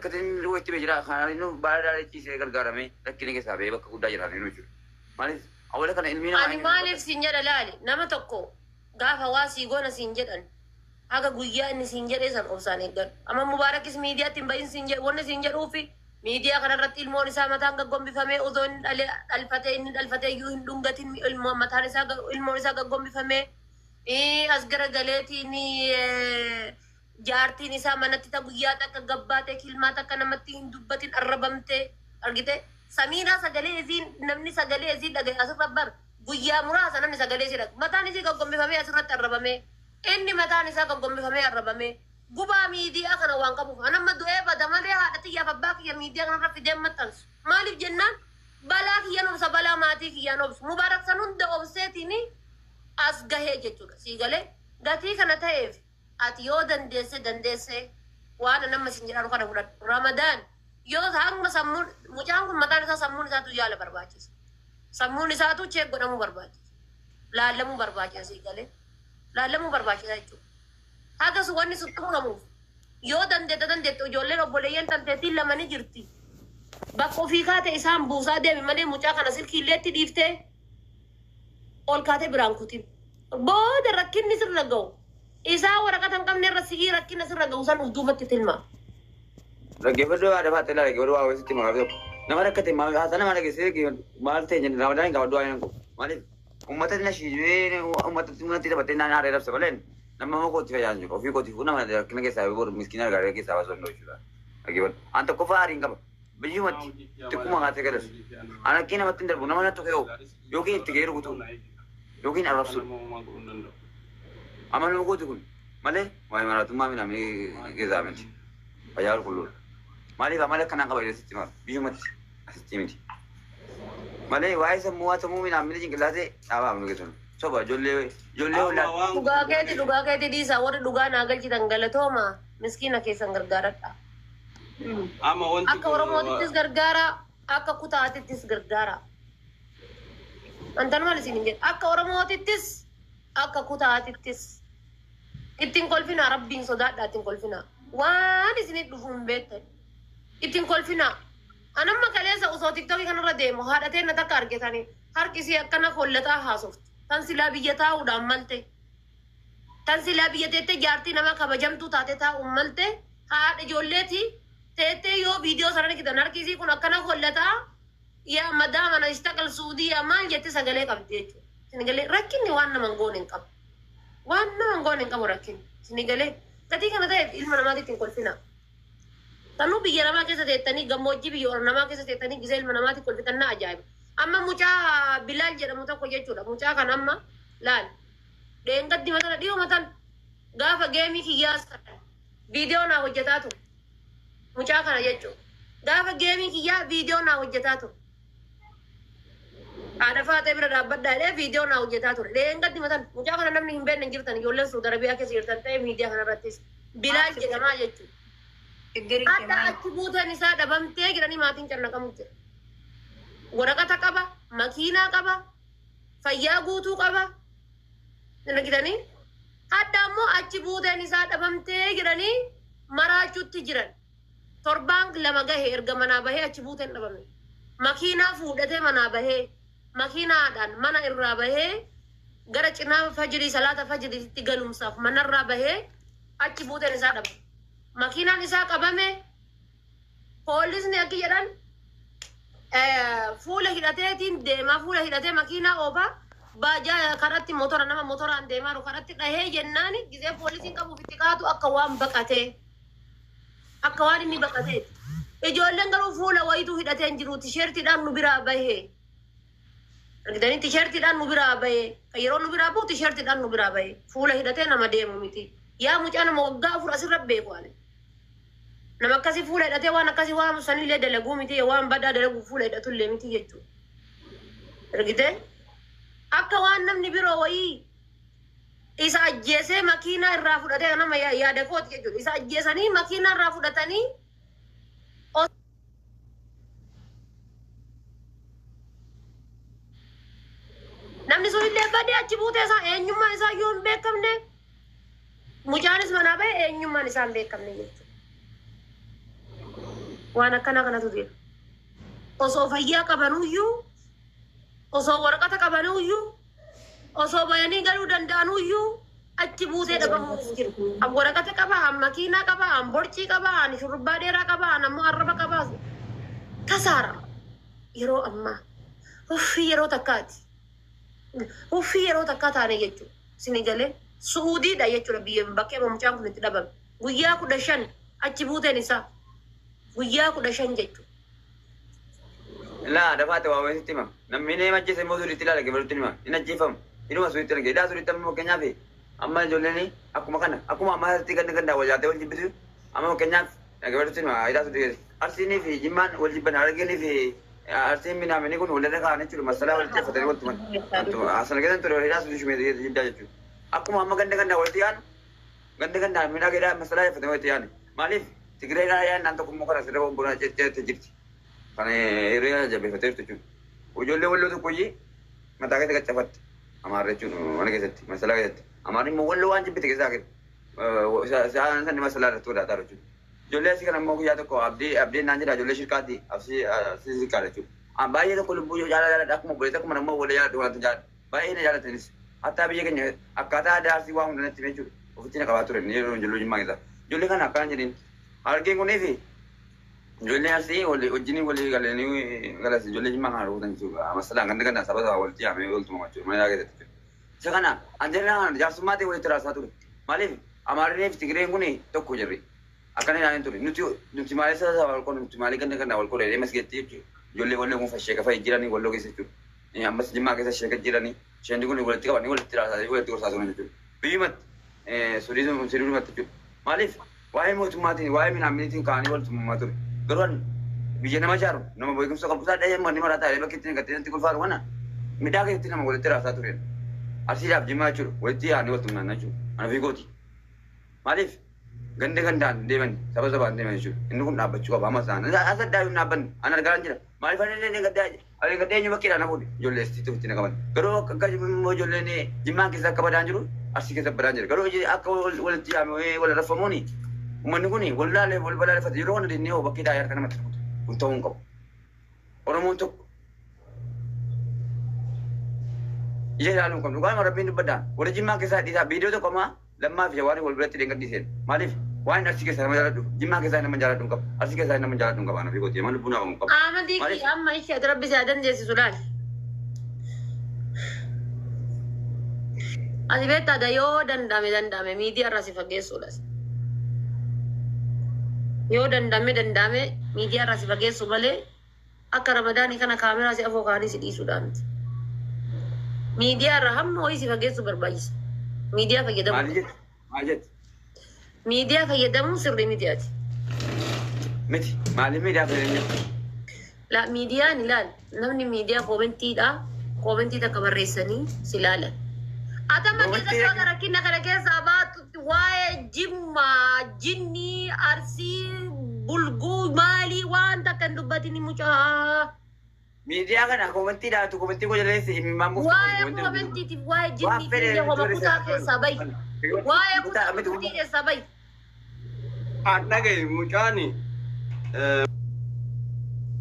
rakkatiin wajji beejira kanaan inni baala ciisee gargaaramee rakkina keessaa ba'ee bakka guddaa jiraatanii nu jiru. Maaliif awwaala kana ilmi namaa ani maaliif siin jedha laali nama tokko gaafa waa sii goona siin jedhan haga guyyaa inni siin jedhee san obsaan eeggadhu. Amma Mubaarakis miidiyaatti hin bahin siin jedhu wanni siin jedhuufi miidiyaa kanarratti ilmoon isaa mataan gaggombifamee osoo inni dhalfatee iyyuu hin dhungatin ilmoon mataan isaa ilmoon isaa gaggombifamee as garagaleetiin jaartiin isaa manatti ta guyyaa takka gabbaatee kilmaa takka namatti hin dubbatin arrabamtee argite samiidhaa sagalee isiin namni sagalee isii dhagaye asirra bar guyyaa muraasa namni sagalee isii dhagaye mataan isii gaggombifamee asirratti arrabamee inni mataan isaa gaggombifamee arrabamee gubaa miidiyaa kana waan qabuuf anamma du'ee bada malee haadha xiyyaaf abbaa kiyya miidiyaa kanarra fideen maxxansu maaliif jennaan balaa kiyyaan obsa balaa maatii kiyyaan obsu Mubaarak san hunda obseetiin as gahee jechuudha sii galee gatii kana ta'eef ati yoo dandeesse waan nama sin jedhan kana fudhadhu Ramadaan yoo hanga sammuun mucaan kun mataan isaa sammuun isaatu yaala barbaachisa sammuun isaatu cheek godhamuu barbaachisa laallamuu barbaachisa sii galee laallamuu barbaachisa jechuudha. Hagas wanni suttuuramuuf yoo dandeette ijoolleen obboleeyyan tanteetiin lamanii jirti. Bakka ofii kaate isaan buusaa deemi malee mucaa kana silkiilleetti dhiiftee ol kaatee biraan kutin. Booda rakkinni sirra ga'u. Isaa waraqata hin qabne irra si'ii rakkina sirra ga'u san ufduufatti tilmaa. Dhaggeeffadhu haadha faatee laa dhaggeeffadhu waa wayisitti maqaa tokko. Nama rakkate haasana maal dhageessee maal ta'e jenna Ramadaan hin qabadhu waan maaliif uummata na shiibee uummata taphattee naannoo haadha dabsa baleen. Nama mau kau tiada jangan, kopi kau tiada, nama ada kena kisah baru miskin harga kisah pasal itu juga. Akibat, anta kau faharin kau, baju mati, tu kau mengatakan keras. Anak kini mati tidak, nama nak tu kau, yogi tiga ribu tu, yogi ni Arab sur. Amal mau kau tu kun, malah, mana tu mami nami kisah mati, bayar kulur. Malah kena kau bayar sistem, baju mati, sistem ini. Malah, wahai semua mi nami ni jengkel aja, apa anu gitu. Coba jolle ulah. Duga kete di sawar duga nagal citan galatoma miskina kesan gargaradha. Ama wanti akka oromootis gargaara akka kutaatittis gargaara. Antan maal isin jedhe akka oromootis akka kutaatittis ittiin kolfina rabbiin sodaadha ittiin kolfina waan isin dhufuun beektan ittiin kolfina anamma kaleessa osoo tiktookii kanarra deemu haadhatee na takka argetanii harkisii akkana kollataa haasofti. Tan sila biyyata udah malte. Tan sila biyyata jaartii nama kabajamtu taate taa ummalte. Haadha ijoolleeti teete yoo viidiyoo sarara kita narkisii kun akkana kollataa yaa madaama na istaqal suudii maal jette sagalee qabdi jechuudha. Sinigalee rakkinni waan naman goone hin qabu. Waan naman goone hin qabu rakkinni. Sinigalee gatii kana ta'eef ilma namaatiif hin kolfina. Tanuu biyya namaa keessa teettanii gammoojjii biyya namaa keessa teettanii gisee ilma namaatiif kolfitan na ajaa'iba. Amma mucaa Bilal jedhamu tokko jechuudha. Mucaa kan amma laal. Deengaddi matana dhiyoo matan gaafa geemii kiyyaas viidiyoo naa hojjetaa ture. Mucaa kana jechuudha. Gaafa geemii kiyyaa viidiyoo naa hojjetaa ture. Haadha faatee bira dhaabbadhaa jedhee viidiyoo naa hojjetaa ture. Deengaddi matan mucaa kana namni hin beekne hin jirtan ijoolleen Saudi Arabiyaa keessa jirtan ta'ee miidiyaa kanarrattis Bilal jedhamaa jechuudha. Adda achi buuteen isaa dhabamtee jedhanii maatiin cannaqamu jira. Waraqata qaba, makiinaa qaba, fayyaa guutuu qaba. Nagitanii adda ammoo achi buuteen isaa dhabamtee jedhanii maraachuutti jiran. Torbaan lama gahee erga manaa bahee achi buuteen dhabame. Makiinaa fuudhatee manaa bahee makiinaadhaan mana irraa bahee gara cinaa fajrii salaata fajriitti galumsaaf manarraa bahee achi buuteen isaa dhabame. Makiinaan isaa qabame poolisni akki jedhan fuula hidhateetiin deemaa fuula hidhatee makiinaa oofaa baajaa karatti motora nama motoraan deemaa jiru karatti dhahee jennaani gisee poolisiin qabuuf itti kaatu akka waan baqatee akka waan inni baqatee ijoolleen garuu fuula wayituu hidhatee hin jiru tisheertiidhaan nu biraa bahee argitanii tisheertiidhaan nu biraa bahee yeroo nu biraa bu'u tisheertiidhaan nu biraa bahee fuula hidhatee nama deemu miti yaa mucaa nama waggaa afur asirra beeku ale. Nama akkasii fuula hidhatee waan akkasii waan sanillee dalaguu miti waan badaa dalaguu fuula hidhatullee miti jechuudha. Argitee akka waan namni biroo wayii isa ajjeesee makiinaa irraa fudhatee nama yaada kooti jechuudha. Isa ajjeesanii makiinaa irraa fudhatanii namni sun illee badee achi buutee isaa eenyummaan isaa yoo hin beekamne mucaanis manaa bahee eenyummaan isaa hin beekamne jechuudha. Waan akkana kanatu jira. Osoo fayyaa qabanuyyuu, osoo waraqata qabanuyyuu, osoo bayanii galuu danda'anuyyuu achi buutee dhabamuuf jiru. An waraqata qaba, an makiinaa qaba, an borcii qaba, an shurrubbaa dheeraa qaba, an ammoo arraba qaba. Kasaara yeroo ammaa uffii yeroo takkaati. Uffii yeroo takkaa taane jechuudha. Sini galee Suudiidha jechuudha biyya bakkee mucaan kun itti dhabame. Guyyaa 15 achi buuteen isaa guyyaa 15 jechuudha. La dapat awak mesti mah. Namni ne macam semua sulit tidak lagi baru tu mah. Ina jifam. Ini mah sulit lagi. Dah sulit tapi kenya be. Amma jolle ni aku makan. Aku mah mah tiga negara dah wajah wajib betul. Amma kenya lagi baru tu mah. Ida sulit. Arsi ni fi jiman wajib benar lagi ni fi. Arsi ni nama ni kun ulah nak ane cuma masalah wajib fateri waktu man. Tu asal kita tu ida sulit cuma dia jidah je. Aku mah makan negara wajiban. Ganda mina kita masalah fateri wajiban. Malif tiga negara nanti aku makan asal aku bukan cecet. Karena area jadi betul tu. Ujungnya wallo tu koi, mata kita cepat. Amar tu, mana kita masalah kita. Amar ni wallo anjing betul kita sakit. Saya nanti masalah tu dah tahu tu. Julia sekarang mau kita tu ko abdi nanti dah Julia syirkati, absi syirkat tu. Bayi tu kalau bujuk jalan aku mau boleh tak mana mau boleh jalan dua jalan. Bayi ni jalan tenis. Atau biar kan, kata ada arsi wang nanti macam tu. Ofisnya kawatur ni, Julia jemang kita. Julia kan akan jadi. Harga kau ni sih. Julia sih, ujini boleh kalau ni kalau si Julia cuma haru dan juga masalah kan sahabat awal dia ambil tu macam mana lagi tu. Sekarang anjirnya jangan semua tu boleh terasa tu. Malif, amar ni tigre ni tu kujeri. Akan ni nanti tu. Nuti Malaysia awal kau nuti Malaysia kan awal kau ni masih gitu. Julia boleh mufas syekh apa jiran ni boleh gitu. Ni ambas jema kita syekh jiran ni. Syekh ni boleh tiga ni boleh terasa, boleh terasa tu macam tu. Bimat, suri mat tu. Malif, wahai mu tu mati, wahai mina miti kahani boleh tu mati. Geruan, bijak nama jarum. Nama boleh kumsa kampus ada yang mana mana tahu. Lepas kita ni nanti kau faru mana? Mida kita nama boleh terasa tu kan. Asal jam jema cur, boleh tiada ni waktu mana cur. Anak vigoti. Malif, ganda dewan, sabar dewan cur. Ini pun nak baca apa masa? Asal dah naban, anak garan je. Malif ni ganda, ada ganda ni makir anak pun. Jual situ kita nak kawan. Kalau kerja mau jual ni, jema kita kabar anjur, asal kita beranjur. Kalau aku boleh tiada, boleh rasa moni. Menunggu wala le fat yuro na dinne o bakida yar kana matut unto unko orang untuk ye lalu kam lugar mara bin bada ora jimma ke sa di video to koma lamma fi jawari wal berati dengan disen malif wa ina sike sa majala du jimma ke sa na manjala dungkap asike sa na manjala dungkap ana fi goti man buna ko amadi ki amma isha rabbi zadan jesi sulan adibeta da yo dan dame media rasi fagesulas. Yo dandame media rasi bagai subale akka Ramadan kana kamera si avokani si di Sudan. Media raham no isi bagai super bais. Media fayyadamu. Majid. Media fayyadamu sirri media. Miti, mali media fayyadamu. La media nilal. Namni media commenti ta kabarresani silala. Ata magkita sa karakin na kalagay sa abat wae jimma jinni arsi bulgu mali wanta kan dubati ni mucha media kan aku menti dah tu komenti ko jale si mambu wae komenti ti wae jinni ti ko makuta ke sabay wae kuta makuti ke sabay Anak mucani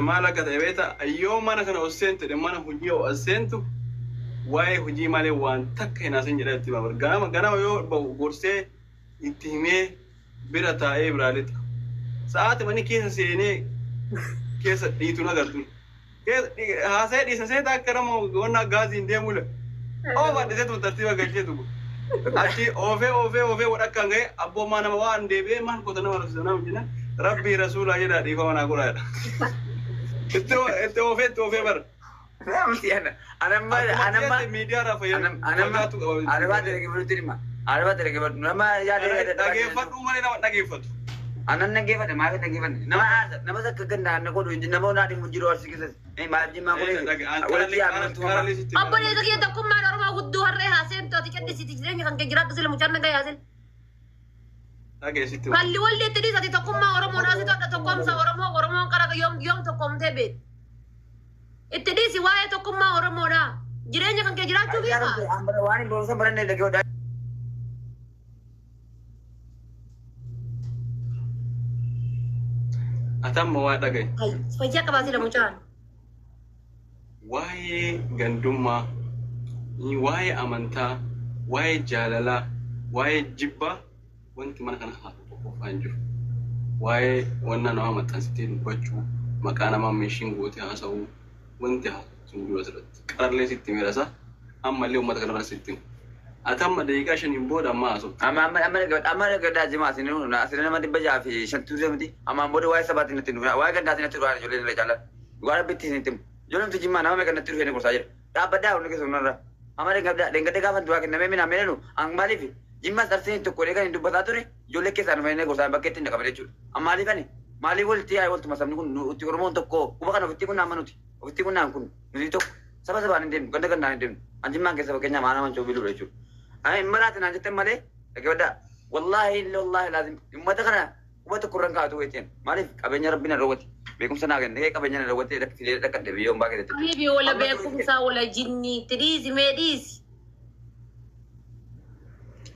mala kata beta ayo mana kana osento de mana hunyo asento wae huji male wan takka ina san jira tiba gana yo gorse intime birata ibralit saat mani kesa sene kesa ditu na gartu ha sai di sai ta karamo gonna gazi inde mula o ba de tu tartiba gaje tu ati ove wada kangai abbo mana wa ande be man ko tan wala sana mujina rabbi rasula yada di ko na kula itu ove bar mesti ana media rafa ya ana ba tere ke bulu terima ana ba tere ke bulu nama ya de dage fatu mane na dage fatu anan nage fatu ma fatu nage fatu nama sa kaganda na ko do nama na di mujiro asikisa ma jima ko wala ti ana tu abbo ne zakiya ta kuma na roma guddu harre hasen to tikadde siti jirenya kan ke jirat sile muchanna ga yasen dage situ kalli walle tedi sati to kuma oromo na sito to kom sa oromo kara yom to kom tebe ittedi si wae to kuma oromo na jirenya kan ke jirat tu bi ambar wani bosa barane lage oda atamma waa dhagaye. Fayyaa qabaatee lamu caan. Waa'ee gandummaa, waa'ee amantaa, waa'ee jaalalaa, waa'ee jibbaa wanti mana kana haa qofaa hin jiru. Waa'ee wanna nama maxxansitee dubbachuu, maqaa namaa meeshiin gootee haasa'uu wanti haa sun jiru asirratti. Qarallee sitti miidhasa ammallee uummata kanarra sitti himu. Atamma daqiiqaa shaniin booda amma haasa'u. Amma gaddaa jimaa asirra nama dhibba jaha fi shantuu deemti. Amma booda waa'ee sabaatiin natti dhufu. Waa'ee gandaatiin natti dhufu ijoolleen illee jaalladha. Dhugaa rabbitti isin himu. Ijoolleen tu jimaa nama meeqa natti dhufee ni gorsaa jira. Dhaabbaddaa hundi keessa hundarra. Amma deengadee gaafa duraa kennamee mina meelenu an maaliif jimmaa sarsiin tokko dheekan hin dubbataa ture ijoollee keessaa nama inni gorsaa bakkeetti hin dhaqabe jechuudha. Amma maaliifani maaliif walitti yaa'e waltuma sabni kun utti Oromoon tokko quba kana ofitti kun naamma nuti. Ofitti kun naan kun nuti tokko saba sabaan hin deemnu ganda gandaan hin deemnu. An jimmaan keessa fakkeenyaa maana mancoo biluu jechuudha. Ay maraati naan jetten malee dhaggeeffadhaa. Wallaahi laazim ummata kana ummata kurran kaatu weetiin maaliif qabeenya rabbiin irratti beekumsa naa kenne qabeenya irratti filee dhaqqadhe biyyoon baakee jechuudha. Bibi wala beekumsa wala jinni tiriisi meedhiisi.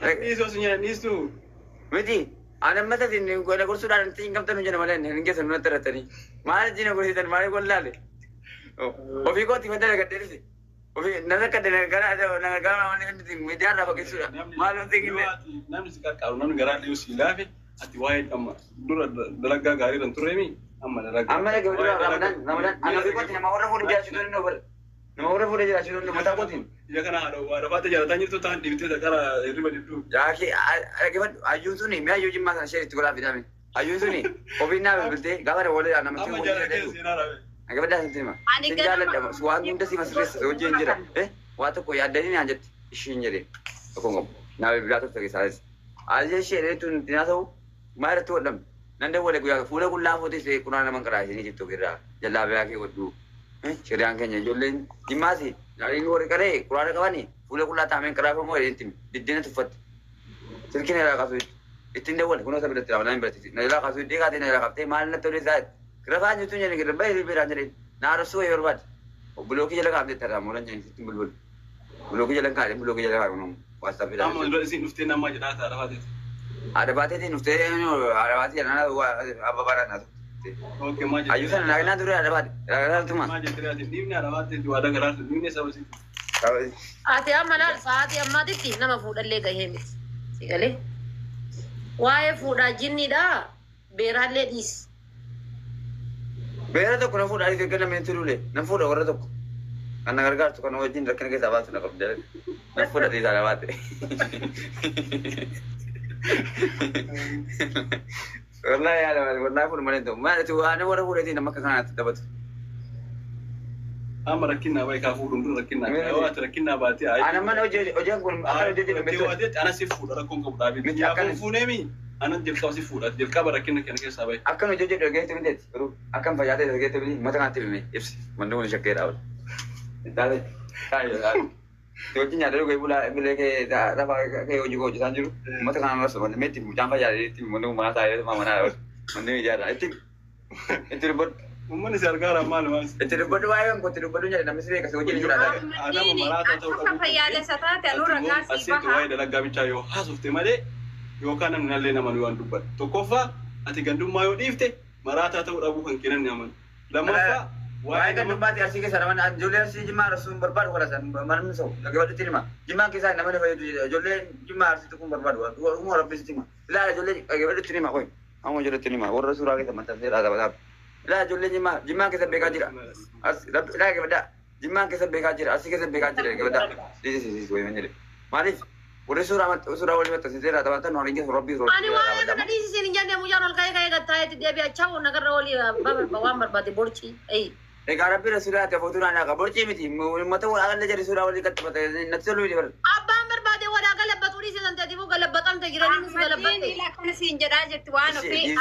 Dhiisoo si nyaata dhiistu. Miti ana matatiin gola gorsuudhaan itti hin qabtan hojjana malee hin geessan natti irrattanii maal jina gorsitan maal gollaale ofii kooti madda gaddeelise ofii nana kadde gara wani hindi miidiyaa irraa fakkeessuudha maal wanti gille namni si qaqqaaru namni garaa dhiyoo si laafe ati waa'ee amma dura dalagaa gaarii irra turreemi amma dalagaa. Amma dalagaa Ramadan ana ofii kooti nama warra fuudhee jiraachuu danda'u bara nama warra fuudhee jiraachuu danda'u mataa kootiin. Ija kana haadha faata jaalataa jirtu ta'an dhibitee dhaqara hirriba jidduu. Yaaki dhaggeeffadhu hayyuun suni mi'a hayyuu jimmaa kana ishee itti godhaa fidame hayyuun suni ofiin naa bilbiltee gaafa dabalee namatti amma jaallatee seenaa rabe. Dhaggeeffadhaa sin tima sin jaalladha waan hunda si masirreessa hojii hin jira waa tokko yaaddanii naan jette ishiin jedhee tokkoon qabu naa bilbilaa turte keessaanis ajee ishee dheetuun ittiin haasa'u maa irratti hodhamne nan dawwalee guyyaa fuula qullaa footis qunaa naman karaa isinii jirtu irraa jallaa biraa kee godhuu shiriyaan keenya ijoolleen jimmaasi Nari luar kare, keluar kawan ni. Pula pula tak main kerap semua intim. Di mana tu fat. Sirkin ada kasus. Itu tidak boleh. Kuno sampai terlalu lama berarti. Nala kasus dia kata nala kapten mal nak tulis zat. Kerana itu jadi kerana bayi lebih ranjari. Narusu ya berbat. Bloki jalan kapten terang. Mulan jadi itu bulbul. Bloki jalan kali. Bloki jalan kali. WhatsApp itu. Kamu dulu sih nufti nama jelas ada apa itu? Ada batin itu nufti. Ada batin. Apa barang itu? Oke, maju. Ayusan lagi nanti ada batin. Ada tu mah. Maju terus. Ini ada batin. Dua ada gelar. Ini sama sih. Ati amma laal sa'aatii ammaatitti nama fuudhallee gahee miti. Si galee. Waa'ee fuudhaa jinniidha. Beeraallee dhiisi. Beera tokko na fuudhaa dhiisi gana meentu duule. Na fuudha warra tokko. Kan na gargaartu kan wajjin rakkina keessaa baasu na qabdi. Na fuudha dhiisaa na baate. Wallahi yaada wallahi fuudha malee ta'u. Maalitu waan warra fuudhatiin nama akka kanaatti taphatu. Amma rakkinaa baay'ee kaafuu dhunduu rakkinaa. Yoo ati rakkinaa baatee ayi. Ana mana hojii kun akka hojii jedhamu. Yoo ati ana si fuudha rakkoon qabu dhaabii. Yaa kun fuuneemi. Ana jalqaba si fuudha. Jalqaba rakkina kana keessaa baay'ee. Akka hojii jedhamu geetti miteeti. Akka fayyaatee geetti miti mata kanatti himee ibsi. Manni kun shakkee dhaabata. Taate taa'ee hojii nyaata dhugee bulaa bilee kee lafa kee hojii koo hojjetaan jiru. Mata kanaan rasu manni meetti mucaan fayyaatee itti manni kun mana taa'ee manaa dhaabata. Manni ijaarraa itti dubbatu. Uummanni si argaara maal maal. Itti dubbatu waa'ee kan itti dubbatu jedhe namni si beekas hojii jira. Adama maraata ta'uu qabu. Akka fayyaalessa taate aluu ragaa sii Asitti waa'ee dalagaa bichaa yoo haasofte malee yookaan namni nallee nama waan dubbatu. Tokkoffaa ati gandummaa yoo dhiifte maraataa ta'uu dhabuu kan kennan naman. Lammaffaa waa'ee gandummaatti arsii keessa nama ijoollee arsii jimmaa arsuun barbaadu godhatan manni sa'u dhaggeeffadhutti hima. Jimmaan keessaa nama fayyadu ijoollee jimmaa arsiitu kun barbaadu. Dhuguma rabbisitti hima. Ilaala ijoollee dhaggeeffadhutti hima qoy. Amma ijoolletti hima warra suuraa keessa maxxansee dhaabataaf. Lah ijoollee jimmaan keessa beekaa jira. Laa keessa jimmaan keessa beekaa jira. Asii keessa beekaa jira keessa. Dhiisisi wayii manjire. Maaliif warri suuraa walii maxxansitee dhaabatan waan inni rabbii suuraa. Ani waan kana dhiisisiin hin jenne mucaan ol ka'ee gattaa'eetti deebi'achaa nagarra walii waan barbaade borcii. Egaa rabbi rasuulaa ati afuuturaan dhaqa borcii miti. Uummata walaa jedhe suuraa walii gattafate natti toluu ni bara. Abbaan barbaade walaa galabbatu dhiisisan ta'eetiif galabbatamte jiranii nus galabbatte. Akkana siin jedhaa jirti waan ofii.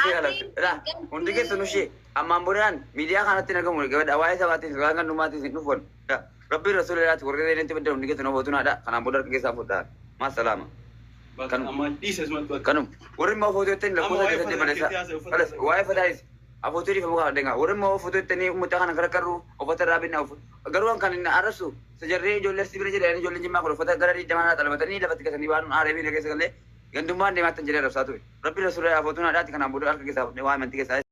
Hundi keessan ushee ammaan boodaan miidiyaa kanatti nagamu waa'ee sabaatiin waan kan dhumaatiin hin dhufoon. Rabbi rasuulaati warri reedanti badda hundi keessan afuuturaadha. Kanaan booda harka keessaa fuudhaa. Maasalaama. Kanum warri immoo afuutuutti lakkoofsa keessatti maleessa. Waa'ee fadaayis. Afuutuu dhiifamu kan adeemaa. Warri immoo afuutuutti mucaa kana gargaaru uffata raabinaa garuu kan inni arrasu sajarree ijoollee si bira jedhanii ijoolleen jimmaa kun uffata gara diidamaa dhalabatanii lafatti gasanii waan aaree miila keessa galee gandummaan deemaatti jedhee rabsaa ture. Rabbi rasuula afuutuun haadhaatti kanaan booda harka keessaa waan amantii keessaa